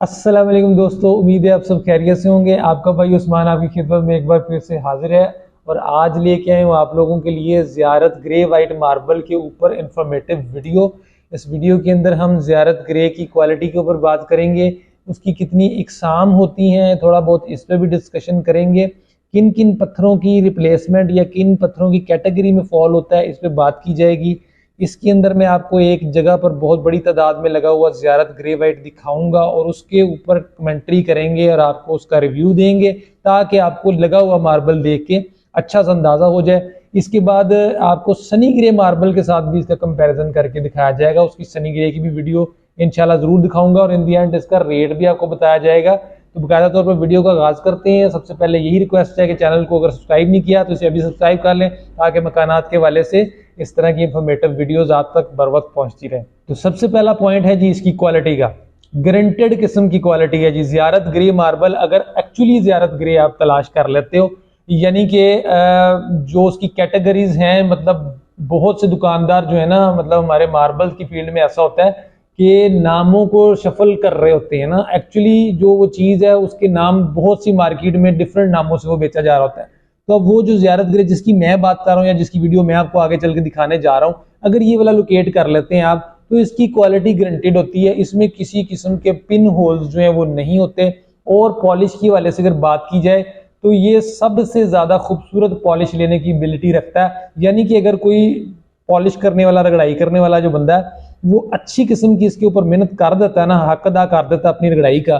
अस्सलाम वालेकुम दोस्तों, उम्मीद है आप सब खैरियत से होंगे। आपका भाई उस्मान आपकी खिदमत में एक बार फिर से हाजिर है और आज लेके आए हूँ आप लोगों के लिए ज़ियारत ग्रे वाइट मार्बल के ऊपर इंफॉर्मेटिव वीडियो। इस वीडियो के अंदर हम ज़ियारत ग्रे की क्वालिटी के ऊपर बात करेंगे, उसकी कितनी इकसाम होती हैं, थोड़ा बहुत इस पर भी डिस्कशन करेंगे। किन किन पत्थरों की रिप्लेसमेंट या किन पत्थरों की कैटेगरी में फॉल होता है, इस पर बात की जाएगी। इसके अंदर मैं आपको एक जगह पर बहुत बड़ी तादाद में लगा हुआ ज़ियारत ग्रे वाइट दिखाऊंगा और उसके ऊपर कमेंट्री करेंगे और आपको उसका रिव्यू देंगे ताकि आपको लगा हुआ मार्बल देख के अच्छा सा अंदाज़ा हो जाए। इसके बाद आपको सनी ग्रे मार्बल के साथ भी इसका कंपैरिजन करके दिखाया जाएगा। उसकी सनी ग्रे की भी वीडियो इंशाल्लाह ज़रूर दिखाऊंगा और इन दी एंड इसका रेट भी आपको बताया जाएगा। तो बाकायदा तौर पर वीडियो का आगाज़ करते हैं। सबसे पहले यही रिक्वेस्ट है कि चैनल को अगर सब्सक्राइब नहीं किया तो इसे अभी सब्सक्राइब कर लें ताकि मकानात के हवाले से इस तरह की इंफॉर्मेटिव वीडियोस आप तक बर वक्त पहुंचती रहे। तो सबसे पहला पॉइंट है जी इसकी क्वालिटी का। गारंटेड किस्म की क्वालिटी है जी ज़ियारत ग्रे मार्बल। अगर एक्चुअली ज़ियारत ग्रे आप तलाश कर लेते हो, यानी कि जो उसकी कैटेगरीज हैं, मतलब बहुत से दुकानदार जो है ना, मतलब हमारे मार्बल की फील्ड में ऐसा होता है कि नामों को शफल कर रहे होते हैं ना। एक्चुअली जो वो चीज़ है उसके नाम बहुत सी मार्केट में डिफरेंट नामों से वो बेचा जा रहा होता है। तो अब वो जो ज़ियारत ग्रे जिसकी मैं बात कर रहा हूँ या जिसकी वीडियो मैं आपको आगे चल के दिखाने जा रहा हूँ, अगर ये वाला लोकेट कर लेते हैं आप तो इसकी क्वालिटी गारंटेड होती है। इसमें किसी किस्म के पिन होल्स जो है वो नहीं होते। और पॉलिश की वाले से अगर बात की जाए तो ये सबसे ज़्यादा खूबसूरत पॉलिश लेने की एबिलिटी रखता है। यानी कि अगर कोई पॉलिश करने वाला, रगड़ाई करने वाला जो बंदा है वो अच्छी किस्म की इसके ऊपर मेहनत कर देता है ना, हक अदा कर देता है अपनी रगड़ाई का,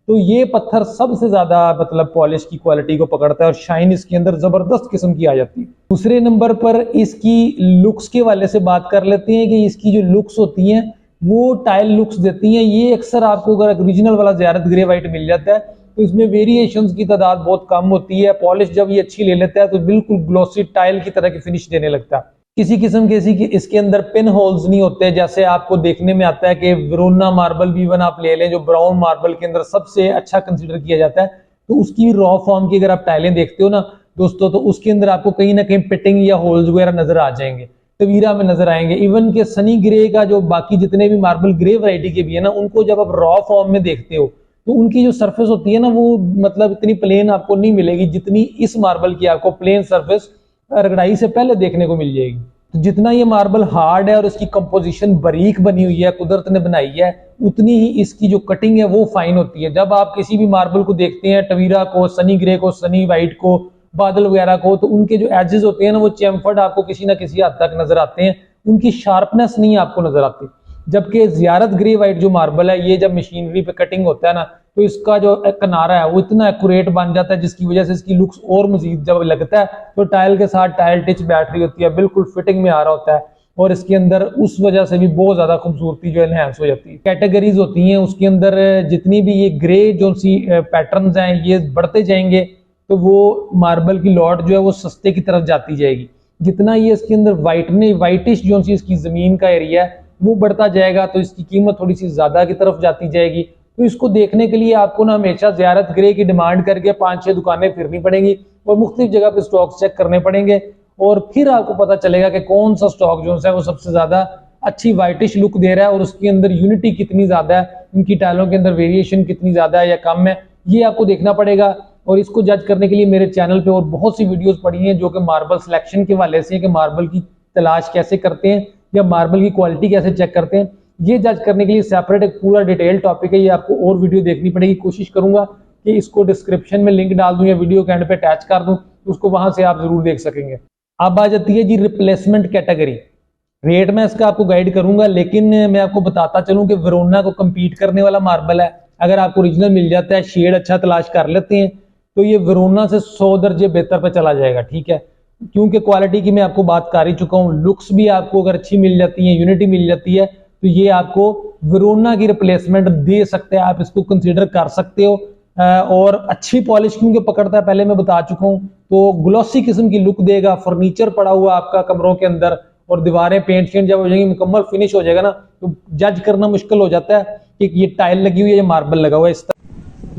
तो ये पत्थर सबसे ज्यादा मतलब पॉलिश की क्वालिटी को पकड़ता है और शाइन इसके अंदर जबरदस्त किस्म की आ जाती है। दूसरे नंबर पर इसकी लुक्स के वाले से बात कर लेते हैं कि इसकी जो लुक्स होती हैं वो टाइल लुक्स देती हैं। ये अक्सर आपको अगर ओरिजिनल वाला ज़ियारत ग्रे वाइट मिल जाता है तो इसमें वेरिएशंस की तादाद बहुत कम होती है। पॉलिश जब ये अच्छी ले लेता है तो बिल्कुल ग्लॉसी टाइल की तरह की फिनिश देने लगता है। किसी किस्म के इसके अंदर पिन होल्स नहीं होते, जैसे आपको देखने में आता है कि वेरोना मार्बल भी वन आप ले लें जो ब्राउन मार्बल के अंदर सबसे अच्छा कंसीडर किया जाता है, तो उसकी रॉ फॉर्म की अगर आप टाइलें देखते हो ना दोस्तों, तो उसके अंदर आपको कहीं ना कहीं पिटिंग या होल्स वगैरह नजर आ जाएंगे, तवीरा में नजर आएंगे। इवन के सनी ग्रे का जो बाकी जितने भी मार्बल ग्रे वैरायटी के भी है ना, उनको जब आप रॉ फॉर्म में देखते हो तो उनकी जो सरफेस होती है ना वो मतलब इतनी प्लेन आपको नहीं मिलेगी जितनी इस मार्बल की आपको प्लेन सरफेस रगड़ाई से पहले देखने को मिल जाएगी। तो जितना ये मार्बल हार्ड है और इसकी कंपोजिशन बारीक बनी हुई है, कुदरत ने बनाई है, उतनी ही इसकी जो कटिंग है वो फाइन होती है। जब आप किसी भी मार्बल को देखते हैं, टवीरा को, सनी ग्रे को, सनी वाइट को, बादल वगैरह को, तो उनके जो एजेस होते हैं ना वो चैम्फर्ड आपको किसी ना किसी हद तक नजर आते हैं, उनकी शार्पनेस नहीं आपको नजर आती। जबकि ज़ियारत ग्रे वाइट जो मार्बल है, ये जब मशीनरी पे कटिंग होता है ना तो इसका जो किनारा है वो इतना एक्यूरेट बन जाता है जिसकी वजह से इसकी लुक्स और मजीद जब लगता है तो टाइल के साथ टाइल टिच बैठ रही होती है, बिल्कुल फिटिंग में आ रहा होता है और इसके अंदर उस वजह से भी बहुत ज्यादा खूबसूरती जो एनहेंस हो जाती है। कैटेगरीज होती हैं उसके अंदर, जितनी भी ये ग्रे जो सी पैटर्न्स हैं ये बढ़ते जाएंगे तो वो मार्बल की लॉट जो है वो सस्ते की तरफ जाती जाएगी। जितना ये इसके अंदर वाइटिश जो सी इसकी जमीन का एरिया है वो बढ़ता जाएगा तो इसकी कीमत थोड़ी सी ज्यादा की तरफ जाती जाएगी। तो इसको देखने के लिए आपको ना हमेशा ज़ियारत ग्रे की डिमांड करके 5-6 दुकानें फिरनी पड़ेंगी और मुख्तलिफ जगह पे स्टॉक चेक करने पड़ेंगे और फिर आपको पता चलेगा कि कौन सा स्टॉक जो है वो सबसे ज्यादा अच्छी वाइटिश लुक दे रहा है और उसके अंदर यूनिटी कितनी ज्यादा है, उनकी टाइलों के अंदर वेरिएशन कितनी ज्यादा है या कम है, ये आपको देखना पड़ेगा। और इसको जज करने के लिए मेरे चैनल पे और बहुत सी वीडियोस पड़ी हैं जो कि मार्बल सिलेक्शन के हवाले से है कि मार्बल की तलाश कैसे करते हैं या मार्बल की क्वालिटी कैसे चेक करते हैं। ये जज करने के लिए सेपरेट एक पूरा डिटेल टॉपिक है, ये आपको और वीडियो देखनी पड़ेगी। कोशिश करूंगा कि इसको डिस्क्रिप्शन में लिंक डाल दूं या वीडियो के एंड पे अटैच कर दूं, तो उसको वहां से आप जरूर देख सकेंगे। अब आ जाती है जी रिप्लेसमेंट कैटेगरी। रेट में इसका आपको गाइड करूंगा, लेकिन मैं आपको बताता चलूं कि वेरोना को कम्पीट करने वाला मार्बल है। अगर आपको ओरिजिनल मिल जाता है, शेड अच्छा तलाश कर लेते हैं, तो ये वेरोना से 100 दर्जे बेहतर पे चला जाएगा। ठीक है, क्योंकि क्वालिटी की मैं आपको बात कर ही चुका हूँ। लुक्स भी आपको अगर अच्छी मिल जाती है, यूनिटी मिल जाती है, तो ये आपको वेरोना की रिप्लेसमेंट दे सकते हैं, आप इसको कंसीडर कर सकते हो। और अच्छी पॉलिश क्योंकि पकड़ता है, पहले मैं बता चुका हूँ, तो ग्लॉसी किस्म की लुक देगा। फर्नीचर पड़ा हुआ आपका कमरों के अंदर और दीवारें पेंट जब हो जाएंगी, मुकम्मल फिनिश हो जाएगा ना, तो जज करना मुश्किल हो जाता है कि ये टाइल लगी हुई है या मार्बल लगा हुआ है। इस तरह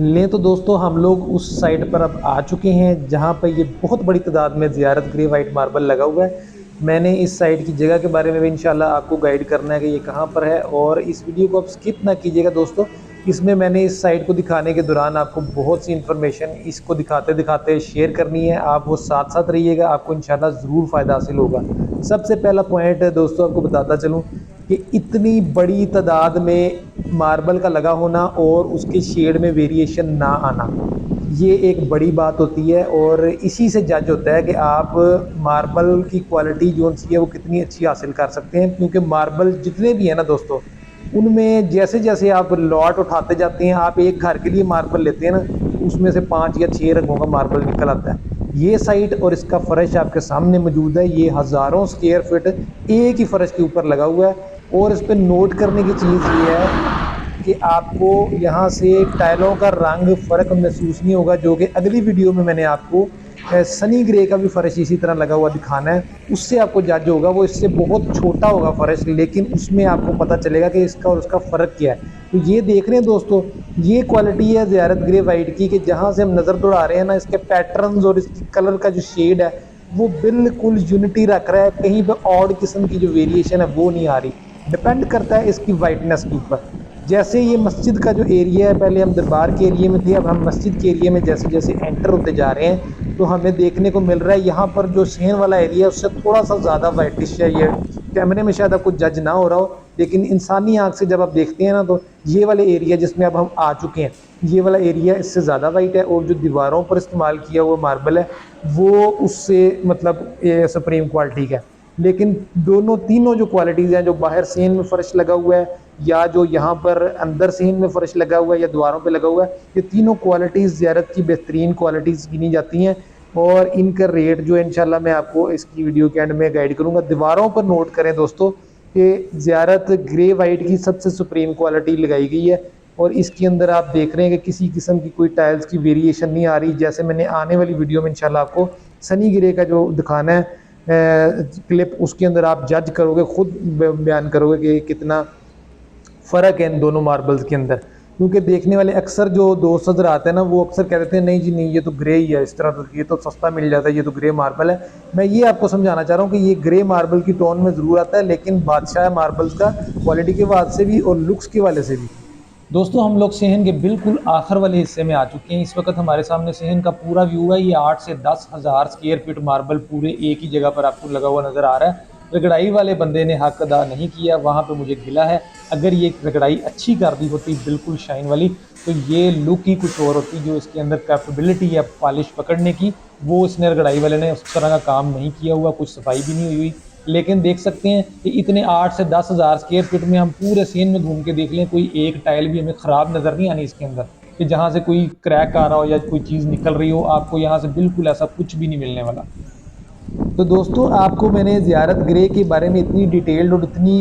ले तो दोस्तों हम लोग उस साइड पर अब आ चुके हैं जहाँ पर ये बहुत बड़ी तादाद में ज़ियारत ग्रे वाइट मार्बल लगा हुआ है। मैंने इस साइट की जगह के बारे में भी इंशाल्लाह आपको गाइड करना है कि ये कहाँ पर है, और इस वीडियो को आप स्किप ना कीजिएगा दोस्तों, इसमें मैंने इस साइट को दिखाने के दौरान आपको बहुत सी इन्फॉर्मेशन इसको दिखाते दिखाते शेयर करनी है। आप वो साथ साथ रहिएगा, आपको इंशाल्लाह ज़रूर फ़ायदा हासिल होगा। सबसे पहला पॉइंट दोस्तों आपको बताता चलूँ कि इतनी बड़ी तादाद में मार्बल का लगा होना और उसके शेड में वेरिएशन ना आना, ये एक बड़ी बात होती है और इसी से जज होता है कि आप मार्बल की क्वालिटी जो है वो कितनी अच्छी हासिल कर सकते हैं। क्योंकि मार्बल जितने भी हैं ना दोस्तों, उनमें जैसे जैसे आप लॉट उठाते जाते हैं, आप एक घर के लिए मार्बल लेते हैं ना, उसमें से 5 या 6 रंगों का मार्बल निकल आता है। ये साइट और इसका फ़र्श आपके सामने मौजूद है। ये हज़ारों स्क्वायर फीट एक ही फ़र्श के ऊपर लगा हुआ है। और इस पर नोट करने की चीज़ ये है कि आपको यहाँ से टाइलों का रंग फ़र्क महसूस नहीं होगा, जो कि अगली वीडियो में मैंने आपको सनी ग्रे का भी फ़र्श इसी तरह लगा हुआ दिखाना है। उससे आपको जज होगा, वो इससे बहुत छोटा होगा फ़र्श, लेकिन उसमें आपको पता चलेगा कि इसका और उसका फ़र्क क्या है। तो ये देख रहे हैं दोस्तों, ये क्वालिटी है ज़ियारत ग्रे वाइट की कि जहाँ से हम नज़र दौड़ा रहे हैं ना, इसके पैटर्न्स और इसकी कलर का जो शेड है वो बिल्कुल यूनिटी रख रहा है। कहीं पे ऑड किस्म की जो वेरिएशन है वो नहीं आ रही। डिपेंड करता है इसकी वाइटनेस के ऊपर। जैसे ये मस्जिद का जो एरिया है, पहले हम दरबार के एरिया में थे, अब हम मस्जिद के एरिया में जैसे जैसे एंटर होते जा रहे हैं तो हमें देखने को मिल रहा है यहाँ पर जो सेन वाला एरिया है उससे थोड़ा सा ज़्यादा वाइटिश है। ये कैमरे में शायद आपको जज ना हो रहा हो, लेकिन इंसानी आँख से जब आप देखते हैं ना, तो ये वाले एरिया जिसमें अब हम आ चुके हैं, ये वाला एरिया इससे ज़्यादा वाइट है। और जो दीवारों पर इस्तेमाल किया हुआ मार्बल है वो उससे मतलब सुप्रीम क्वालिटी का है। लेकिन दोनों तीनों जो क्वालिटीज़ हैं, जो बाहर सेन में फ़र्श लगा हुआ है या जो यहाँ पर अंदर सेन में फ़र्श लगा हुआ है या दीवारों पे लगा हुआ है, ये तीनों क्वालिटीज़ ज़ियारत की बेहतरीन क्वालिटीज़ गिनी जाती हैं। और इनका रेट जो है इंशाल्लाह मैं आपको इसकी वीडियो के एंड में गाइड करूँगा। दीवारों पर नोट करें दोस्तों कि ज़ियारत ग्रे वाइट की सबसे सुप्रीम क्वालिटी लगाई गई है। और इसके अंदर आप देख रहे हैं कि किसी किस्म की कोई टाइल्स की वेरिएशन नहीं आ रही। जैसे मैंने आने वाली वीडियो में इंशाल्लाह आपको सनी ग्रे का जो दिखाना है क्लिप, उसके अंदर आप जज करोगे, खुद बयान करोगे कि कितना फ़र्क है इन दोनों मार्बल्स के अंदर। क्योंकि देखने वाले अक्सर जो दोस्त नज़र आते हैं ना, वो अक्सर कह देते हैं नहीं जी नहीं, ये तो ग्रे ही है, इस तरह तो ये तो सस्ता मिल जाता है, ये तो ग्रे मार्बल है। मैं ये आपको समझाना चाह रहा हूँ कि ये ग्रे मार्बल की टोन में ज़रूर आता है, लेकिन बादशाह मार्बल्स का क्वालिटी के बाद से भी और लुक्स के वाले से भी। दोस्तों हम लोग सेहन के बिल्कुल आखिर वाले हिस्से में आ चुके हैं। इस वक्त हमारे सामने सेहन का पूरा व्यू है। ये 8 से 10 हज़ार स्क्वायर फीट मार्बल पूरे एक ही जगह पर आपको लगा हुआ नज़र आ रहा है। रगड़ाई वाले बंदे ने हक अदा नहीं किया, वहाँ पे मुझे गिला है। अगर ये रगड़ाई अच्छी कर दी होती बिल्कुल शाइन वाली, तो ये लुक ही कुछ और होती। जो इसके अंदर कैपेबिलिटी है पॉलिश पकड़ने की, वो इसने रगड़ाई वाले ने उस तरह का काम नहीं किया हुआ, कुछ सफाई भी नहीं हुई। लेकिन देख सकते हैं कि इतने 8 से 10 हज़ार स्क्वायर फीट में हम पूरे सीन में घूम के देख लें, कोई एक टाइल भी हमें ख़राब नज़र नहीं आनी इसके अंदर कि जहाँ से कोई क्रैक आ रहा हो या कोई चीज़ निकल रही हो। आपको यहाँ से बिल्कुल ऐसा कुछ भी नहीं मिलने वाला। तो दोस्तों आपको मैंने ज़ियारत ग्रे के बारे में इतनी डिटेल्ड और इतनी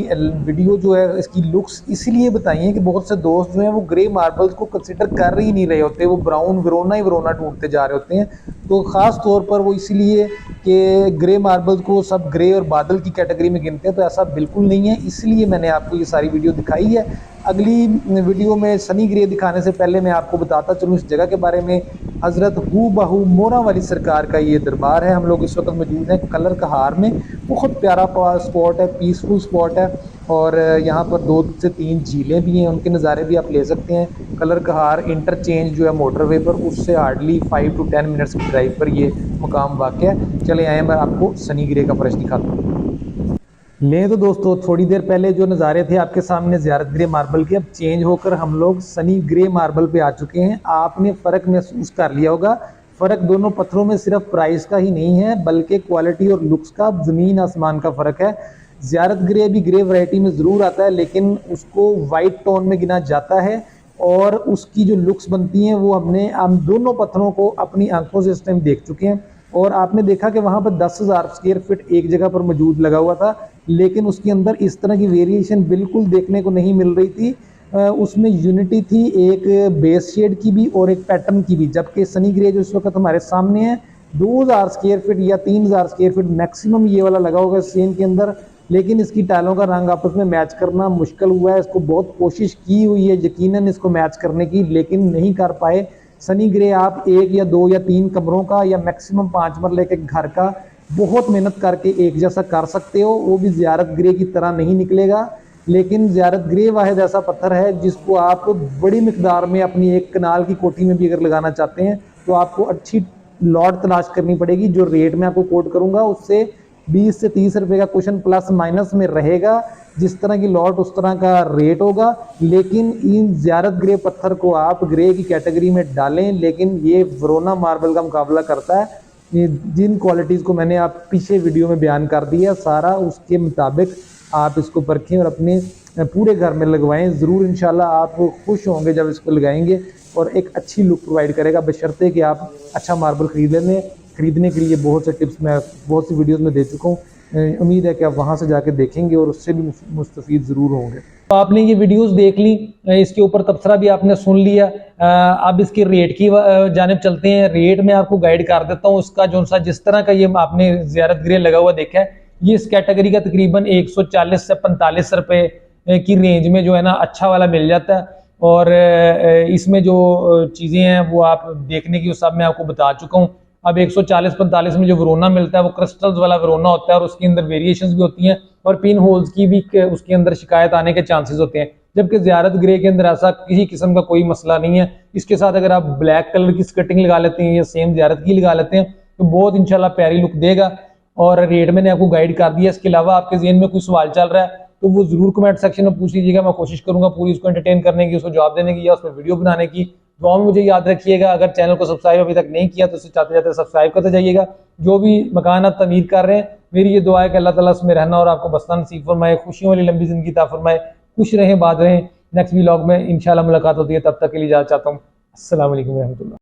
वीडियो जो है इसकी लुक्स इसलिए बताई हैं कि बहुत से दोस्त जो हैं वो ग्रे मार्बल्स को कंसिडर कर ही नहीं रहे होते, वो ब्राउन वरोना ही वरोना ढूंढते जा रहे होते हैं। तो ख़ास तौर पर वो इसलिए कि ग्रे मार्बल्स को सब ग्रे और बादल की कैटेगरी में गिनते हैं, तो ऐसा बिल्कुल नहीं है। इसलिए मैंने आपको ये सारी वीडियो दिखाई है। अगली वीडियो में सनी ग्रे दिखाने से पहले मैं आपको बताता चलूँ इस जगह के बारे में। हज़रत हू बहू मोरा वाली सरकार का ये दरबार है। हम लोग इस वक्त मौजूद हैं कलर कहार में। बहुत प्यारा स्पॉट है, पीसफुल स्पॉट है। और यहाँ पर 2 से 3 झीलें भी हैं, उनके नज़ारे भी आप ले सकते हैं। कलर कहार इंटरचेंज जो है मोटरवे पर, उससे हार्डली 5 to 10 मिनट्स की ड्राइव पर ये मुकाम वाक़ है। चले आए मैं आपको सनी ग्रे का फ़र्श दिखाता हूँ। लें तो दोस्तों थोड़ी देर पहले जो नज़ारे थे आपके सामने ज़ियारत ग्रे मार्बल के, अब चेंज होकर हम लोग सनी ग्रे मार्बल पे आ चुके हैं। आपने फ़र्क महसूस कर लिया होगा। फ़र्क दोनों पत्थरों में सिर्फ प्राइस का ही नहीं है, बल्कि क्वालिटी और लुक्स का ज़मीन आसमान का फ़र्क है। ज़ियारत ग्रे भी ग्रे वैरायटी में ज़रूर आता है, लेकिन उसको वाइट टोन में गिना जाता है। और उसकी जो लुक्स बनती हैं वो हम दोनों पत्थरों को अपनी आंखों से इस टाइम देख चुके हैं। और आपने देखा कि वहाँ पर 10,000 स्क्वायर फीट एक जगह पर मौजूद लगा हुआ था, लेकिन उसके अंदर इस तरह की वेरिएशन बिल्कुल देखने को नहीं मिल रही थी। उसमें यूनिटी थी, एक बेस शेड की भी और एक पैटर्न की भी। जबकि सनी ग्रे जो इस वक्त हमारे सामने है, 2,000 स्क्वायर फीट या 3,000 स्क्वायर फीट मैक्सिमम ये वाला लगा होगा सेम के अंदर। लेकिन इसकी टाइलों का रंग आपस में मैच करना मुश्किल हुआ है। इसको बहुत कोशिश की हुई है यकीनन इसको मैच करने की, लेकिन नहीं कर पाए। सनी ग्रे आप 1 या 2 या 3 कमरों का या मैक्सिमम 5 मरले के घर का बहुत मेहनत करके एक जैसा कर सकते हो, वो भी ज़ियारत ग्रे की तरह नहीं निकलेगा। लेकिन ज़ियारत ग्रे वाहिद ऐसा पत्थर है जिसको आप बड़ी मिकदार में अपनी एक कनाल की कोठी में भी अगर लगाना चाहते हैं तो आपको अच्छी लॉट तलाश करनी पड़ेगी। जो रेट मैं आपको कोट करूंगा उससे 20 से 30 रुपए का क्वेश्चन प्लस माइनस में रहेगा। जिस तरह की लॉट उस तरह का रेट होगा। लेकिन इन ज़ियारत ग्रे पत्थर को आप ग्रे की कैटेगरी में डालें, लेकिन ये वरोना मार्बल का मुकाबला करता है। ये जिन क्वालिटीज़ को मैंने आप पीछे वीडियो में बयान कर दिया सारा, उसके मुताबिक आप इसको परखें और अपने पूरे घर में लगवाएं। ज़रूर इंशाल्लाह आप खुश होंगे जब इसको लगाएंगे और एक अच्छी लुक प्रोवाइड करेगा, बशर्ते कि आप अच्छा मार्बल खरीदने के लिए बहुत से टिप्स मैं बहुत सी वीडियोस में दे चुका हूँ। उम्मीद है कि आप वहाँ से जाके देखेंगे और उससे भी मुस्तफ़ीद ज़रूर होंगे। तो आपने ये वीडियोस देख ली, इसके ऊपर तबसरा भी आपने सुन लिया। अब इसके रेट की जानिब चलते हैं। रेट में आपको गाइड कर देता हूँ उसका, जो सा जिस तरह का ये आपने ज़ियारत ग्रे लगा हुआ देखा है, ये इस कैटेगरी का तकरीबन 140 से 45 रुपए की रेंज में जो है ना अच्छा वाला मिल जाता है। और इसमें जो चीज़ें हैं वो आप देखने की, उस सब मैं आपको बता चुका हूँ। अब 140-45 में जो वरोना मिलता है वो क्रिस्टल्स वाला वरोना होता है और उसके अंदर वेरिएशंस भी होती हैं और पिन होल्स की भी उसके अंदर शिकायत आने के चांसेस होते हैं। जबकि ज़ियारत ग्रे के अंदर ऐसा किसी किस्म का कोई मसला नहीं है। इसके साथ अगर आप ब्लैक कलर की स्कर्टिंग लगा लेते हैं या सेम ज़ियारत की लगा लेते हैं तो बहुत इंशाल्लाह प्यारी लुक देगा। और रेट मैंने आपको गाइड कर दिया। इसके अलावा आपके ज़हन में कोई सवाल चल रहा है तो वो ज़रूर कमेंट सेक्शन में पूछ लीजिएगा। मैं कोशिश करूंगा पूरी उसको एंटरटेन करने की, उसको जवाब देने की या उस पर वीडियो बनाने की। दुआ में मुझे याद रखिएगा। अगर चैनल को सब्सक्राइब अभी तक नहीं किया तो उसे चाहते जाते सब्सक्राइब करते जाइएगा। जो भी मकान आप तमीर कर रहे हैं, मेरी ये दुआ है कि अल्लाह ताला उसमें रहना और आपको बसना नसीब फरमाए, खुशियों वाली लंबी जिंदगी अता फरमाए। खुश रहें, बात रहें। नेक्स्ट व्लॉग में इंशाल्लाह मुलाकात होती है, तब तक के लिए इजाज़त चाहता हूँ। अस्सलाम वालेकुम रहमतुल्लाह।